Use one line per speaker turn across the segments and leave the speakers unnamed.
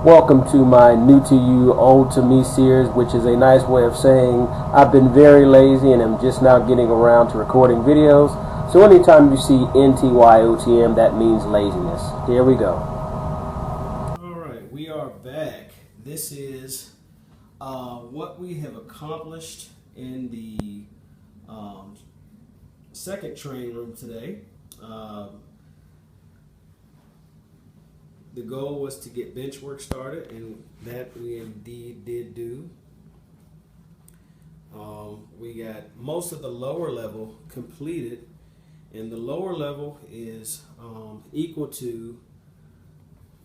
Welcome to my new to you, old to me series, which is a nice way of saying I've been very lazy and am just now getting around to recording videos. So anytime you see NTYOTM, that means laziness. Here we go.
Alright, we are back. This is what we have accomplished in the second training room today. The goal was to get bench work started, and that we indeed did do. We got most of the lower level completed, and the lower level is equal to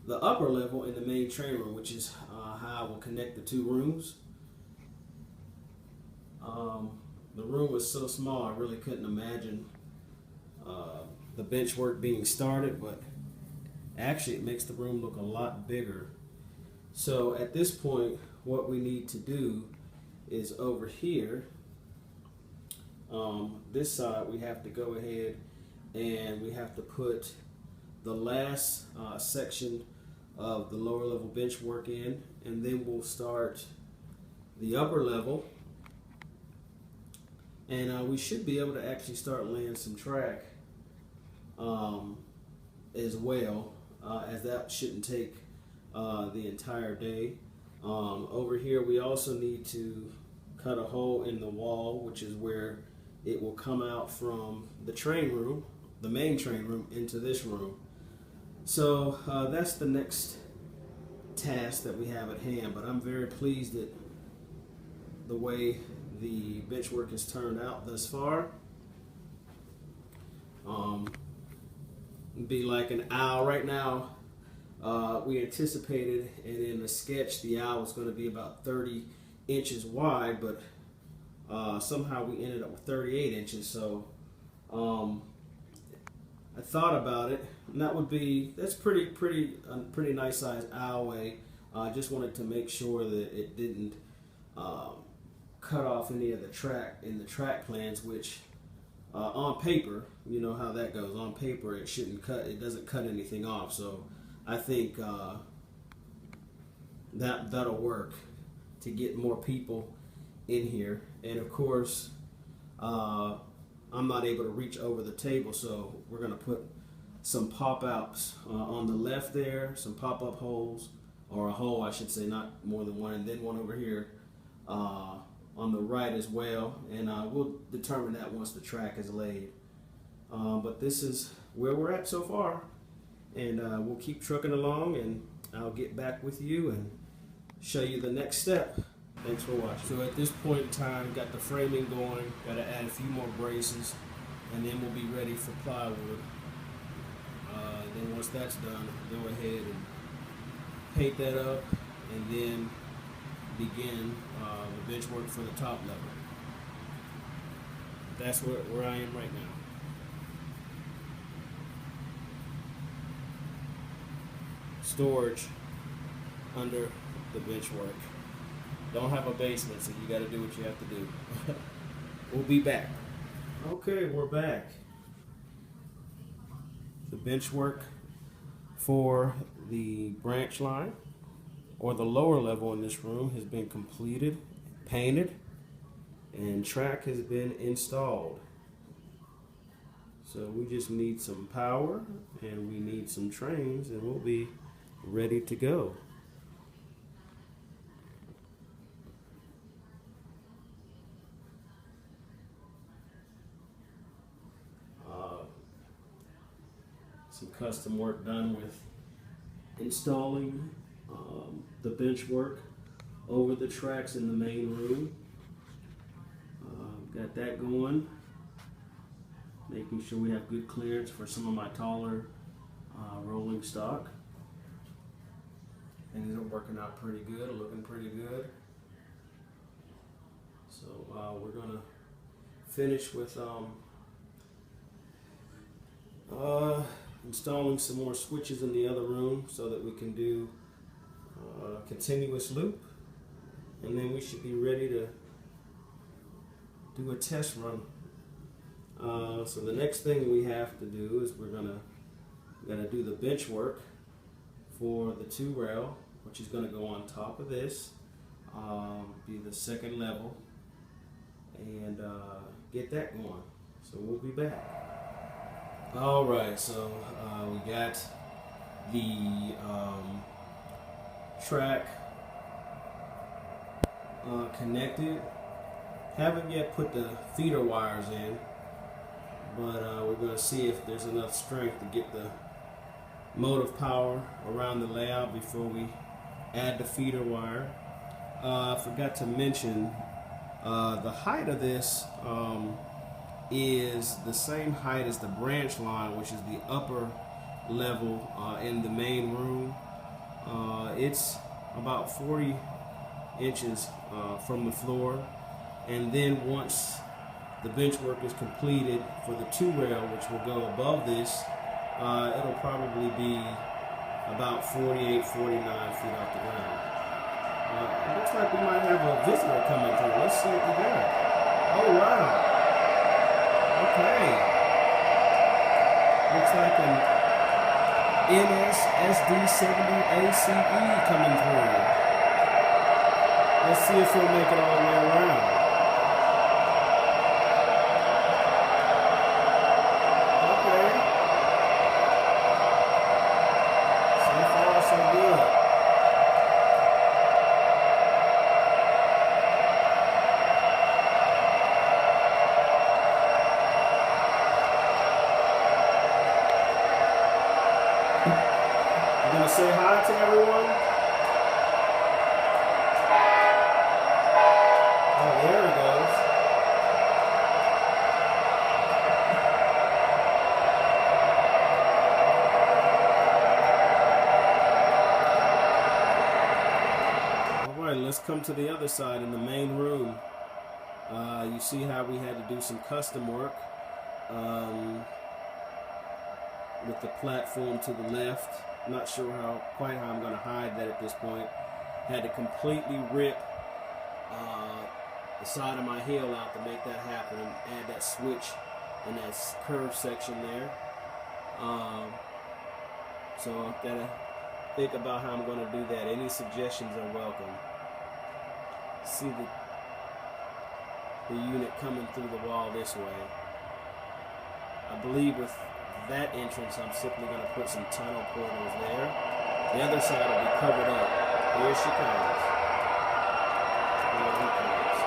the upper level in the main training room, which is how I will connect the two rooms. The room was so small I really couldn't imagine the bench work being started, but actually it makes the room look a lot bigger. So at this point, what we need to do is over here, this side, we have to go ahead and we have to put the last section of the lower level bench work in, and then we'll start the upper level, and we should be able to actually start laying some track as well, as that shouldn't take the entire day. Over here we also need to cut a hole in the wall, which is where it will come out from the train room, the main train room, into this room. So that's the next task that we have at hand, but I'm very pleased at the way the bench work has turned out thus far. Be like an owl right now. We anticipated, and in the sketch the owl was going to be about 30 inches wide, but somehow we ended up with 38 inches. So I thought about it, and that's pretty nice size owl. I just wanted to make sure that it didn't cut off any of the track in the track plans, which on paper, you know how that goes. On paper, it shouldn't cut. It doesn't cut anything off. So I think that'll work to get more people in here. And of course, I'm not able to reach over the table, so we're going to put some pop-outs on the left there, some pop-up holes, or a hole, I should say, not more than one, and then one over here on the right as well, and we'll determine that once the track is laid. But this is where we're at so far, and we'll keep trucking along, and I'll get back with you and show you the next step. Thanks for watching. So at this point in time, got the framing going, got to add a few more braces, and then we'll be ready for plywood. Then once that's done, go ahead and paint that up, and then begin the bench work for the top level. That's where I am right now. Storage under the bench work. Don't have a basement, so you got to do what you have to do. We'll be back. Okay, we're back. The bench work for the branch line, or the lower level in this room, has been completed, painted, and track has been installed. So we just need some power and we need some trains, and we'll be ready to go. Some custom work done with installing the bench work over the tracks in the main room. Got that going, making sure we have good clearance for some of my taller rolling stock. Things are working out pretty good, looking pretty good. So we're gonna finish with installing some more switches in the other room so that we can do a continuous loop, and then we should be ready to do a test run. So the next thing we have to do is we're gonna do the bench work for the 2 rail which is going to go on top of this, be the second level, and get that going. So we'll be back. All right, so we got the track connected. Haven't yet put the feeder wires in, but we're going to see if there's enough strength to get the motive power around the layout before we add the feeder wire. I forgot to mention the height of this is the same height as the branch line, which is the upper level in the main room. It's about 40 inches from the floor, and then once the bench work is completed for the two rail, which will go above this, it'll probably be about 48, 49 feet off the ground. It looks like we might have a visitor coming through. Let's see what we got. Oh wow. Okay. Looks like an NSSD70ACE coming through. Let's see if he'll make it all the way around. Okay. So far, so good. I'm going to say hi to everyone. Oh, there it goes. All right, let's come to the other side in the main room. You see how we had to do some custom work with the platform to the left. Not sure quite how I'm going to hide that at this point. Had to completely rip the side of my heel out to make that happen and add that switch in that curved section there. So I've got to think about how I'm going to do that. Any suggestions are welcome. See the unit coming through the wall this way. I believe with that entrance, I'm simply going to put some tunnel portals there. The other side will be covered up. Here she comes. Here he comes.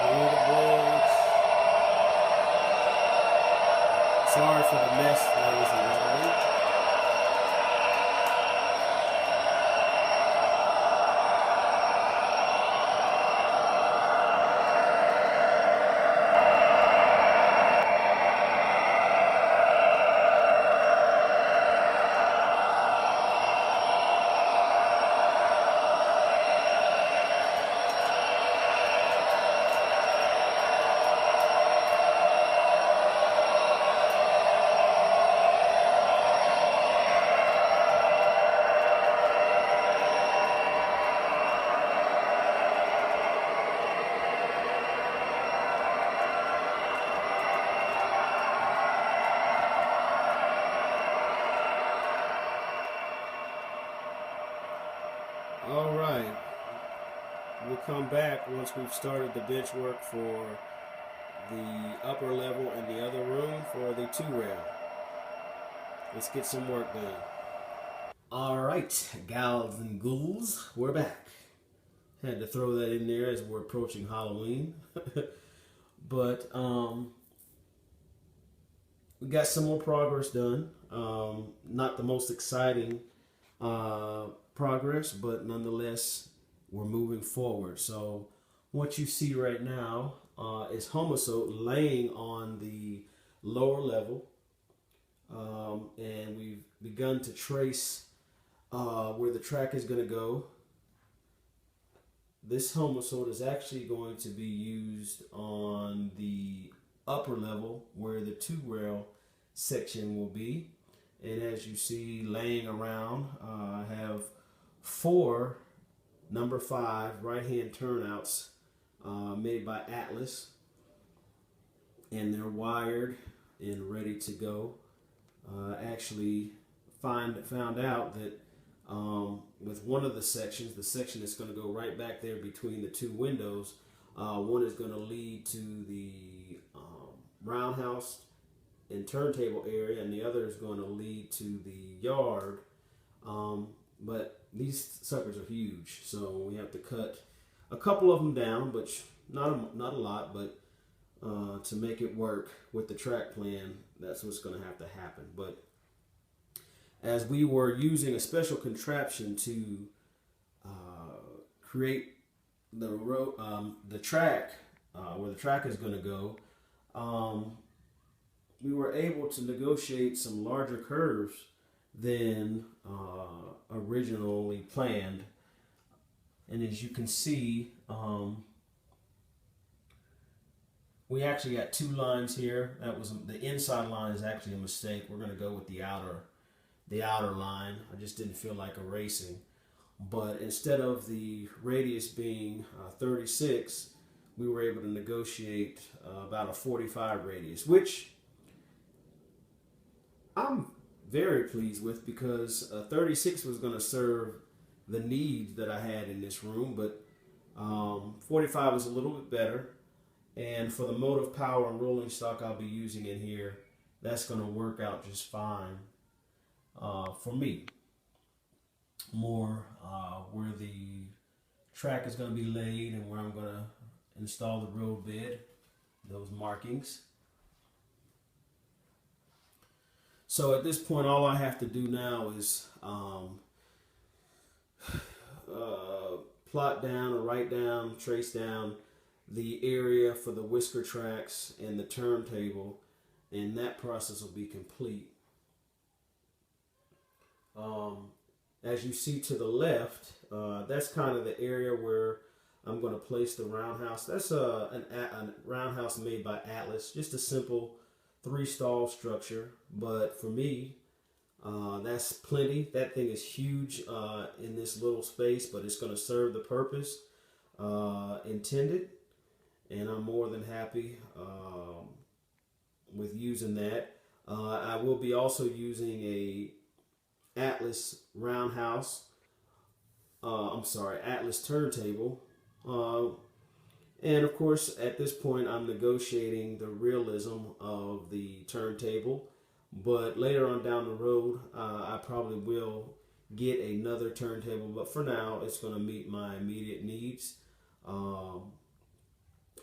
Through the bridge. Sorry for the mess, ladies and gentlemen. All right, we'll come back once we've started the bench work for the upper level and the other room for the two rail. Let's get some work done. All right, gals and ghouls, we're back. Had to throw that in there as we're approaching Halloween. But we got some more progress done. Not the most exciting progress, but nonetheless, we're moving forward. So what you see right now is Homoso laying on the lower level, and we've begun to trace where the track is going to go. This Homoso is actually going to be used on the upper level where the two rail section will be. And as you see laying around, I have 4 number 5 right hand turnouts made by Atlas. and they're wired and ready to go. Actually found out that with one of the sections, the section that's going to go right back there between the two windows, one is going to lead to the roundhouse and turntable area, and the other is going to lead to the yard. But these suckers are huge, so we have to cut a couple of them down, but not a lot, but to make it work with the track plan, that's what's going to have to happen. But as we were using a special contraption to create the road, the track where the track is going to go, we were able to negotiate some larger curves than originally planned. And as you can see, we actually got two lines here. That was the inside line is actually a mistake. We're going to go with the outer line. I just didn't feel like erasing. But instead of the radius being 36, we were able to negotiate about a 45 radius, which I'm very pleased with, because 36 was going to serve the needs that I had in this room, but 45 is a little bit better. And for the motive power and rolling stock I'll be using in here, that's going to work out just fine for me. More where the track is going to be laid and where I'm going to install the road bed, those markings. So at this point, all I have to do now is plot down or write down, trace down the area for the whisker tracks and the turntable, and that process will be complete. As you see to the left, that's kind of the area where I'm going to place the roundhouse. That's a roundhouse made by Atlas, just a simple 3-stall structure, but for me, that's plenty. That thing is huge in this little space, but it's going to serve the purpose intended, and I'm more than happy with using that. I will be also using a Atlas roundhouse, Atlas turntable, and of course at this point I'm negotiating the realism of the turntable, but later on down the road I probably will get another turntable, but for now it's going to meet my immediate needs.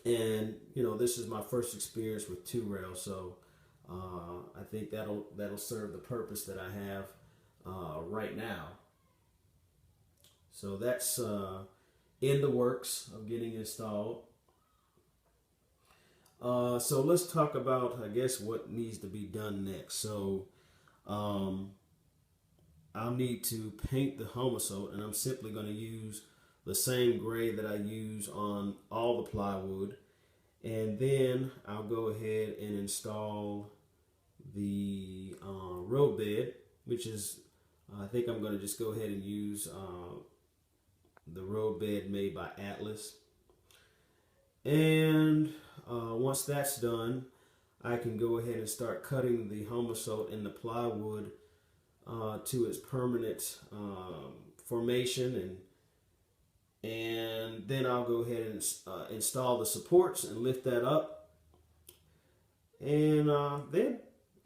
And you know, this is my first experience with 2-rail, so I think that'll serve the purpose that I have right now. So that's in the works of getting installed. So let's talk about, I guess, what needs to be done next. So I'll need to paint the homosote, and I'm simply going to use the same gray that I use on all the plywood, and then I'll go ahead and install the road bed, which is, I think I'm going to just go ahead and use the road bed made by Atlas. And once that's done, I can go ahead and start cutting the homosote and the plywood to its permanent formation, and then I'll go ahead and install the supports and lift that up, and then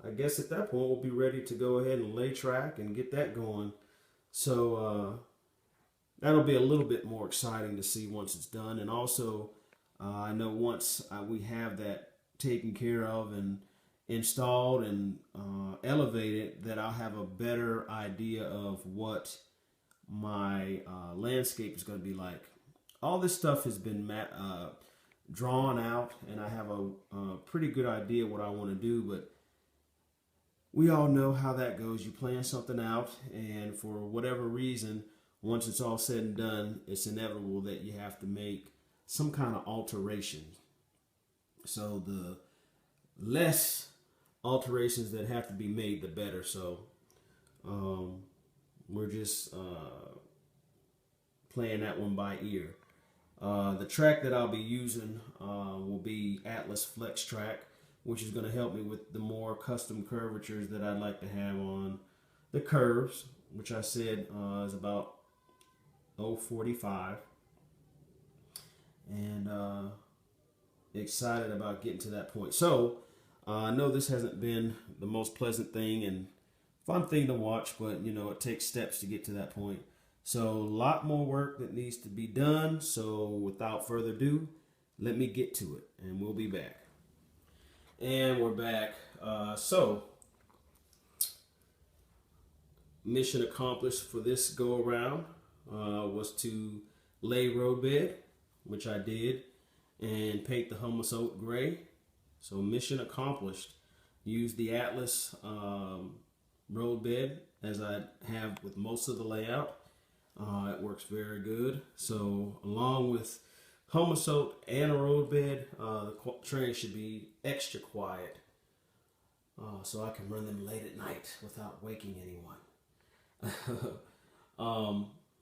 I guess at that point we'll be ready to go ahead and lay track and get that going. So that'll be a little bit more exciting to see once it's done. And also I know once we have that taken care of and installed and elevated, that I'll have a better idea of what my landscape is going to be like. All this stuff has been drawn out, and I have a pretty good idea what I want to do, but we all know how that goes. You plan something out, and for whatever reason, once it's all said and done, it's inevitable that you have to make some kind of alteration. So the less alterations that have to be made, the better. So we're just playing that one by ear. The track that I'll be using will be Atlas Flex Track, which is going to help me with the more custom curvatures that I'd like to have on the curves, which I said is about 0.45, and excited about getting to that point. So I know this hasn't been the most pleasant thing and fun thing to watch, but you know, it takes steps to get to that point. So a lot more work that needs to be done. So without further ado, let me get to it and we'll be back. And we're back. So mission accomplished for this go around was to lay road bed, which I did, and paint the hummus oak gray. So mission accomplished. Use the Atlas road bed as I have with most of the layout. It works very good. So along with hummus oak and a road bed, the train should be extra quiet, so I can run them late at night without waking anyone.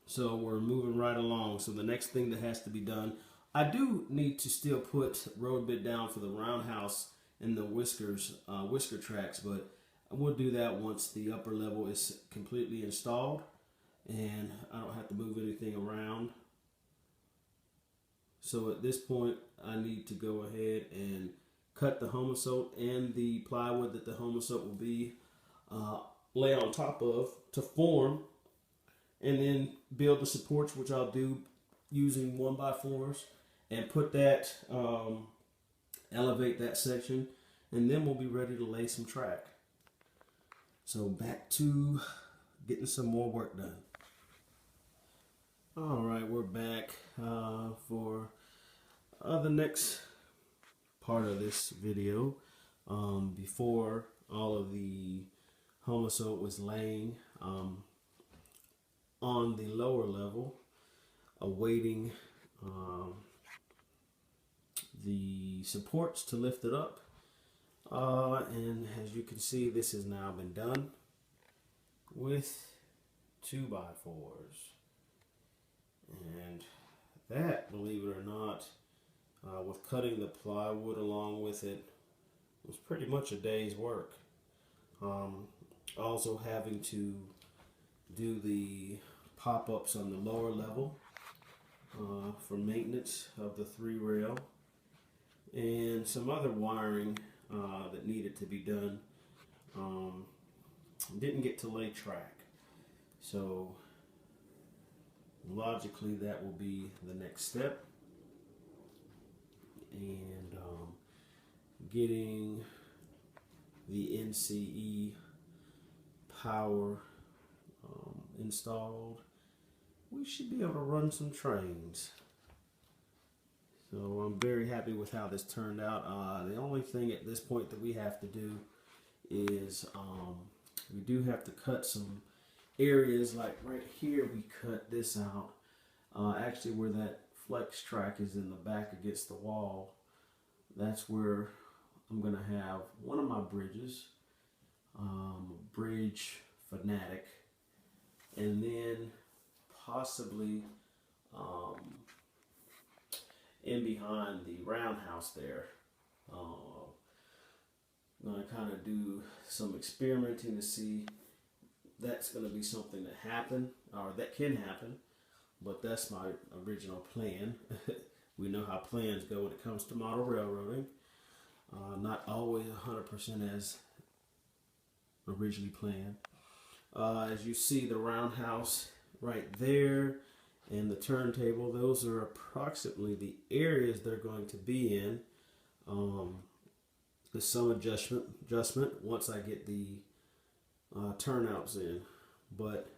So we're moving right along. So the next thing that has to be done, I do need to still put road bed down for the roundhouse and the whisker tracks, but I will do that once the upper level is completely installed and I don't have to move anything around. So at this point, I need to go ahead and cut the hummus oak and the plywood that the hummus oak will be laid on top of to form, and then build the supports, which I'll do using 1x4s, and put that, elevate that section, and then we'll be ready to lay some track. So back to getting some more work done. All right, we're back for the next part of this video. Before all of the hummus oak was laying on the lower level, awaiting the supports to lift it up. And as you can see, this has now been done with 2x4s. And that, believe it or not, with cutting the plywood along with it, was pretty much a day's work. Also having to do the pop-ups on the lower level for maintenance of the 3-rail, and some other wiring that needed to be done. Didn't get to lay track, so logically that will be the next step. And getting the NCE power installed, we should be able to run some trains. So I'm very happy with how this turned out. The only thing at this point that we have to do is we do have to cut some areas, like right here we cut this out. Actually where that flex track is in the back against the wall, that's where I'm going to have one of my bridges, bridge fanatic, and then possibly in behind the roundhouse there. I'm going to kind of do some experimenting to see that's going to be something that happen, or that can happen, but that's my original plan. We know how plans go when it comes to model railroading. Not always 100% as originally planned. As you see, the roundhouse right there and the turntable, those are approximately the areas they're going to be in. There's some adjustment once I get the turnouts in, but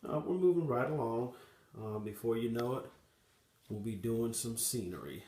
we're moving right along. Before you know it, we'll be doing some scenery.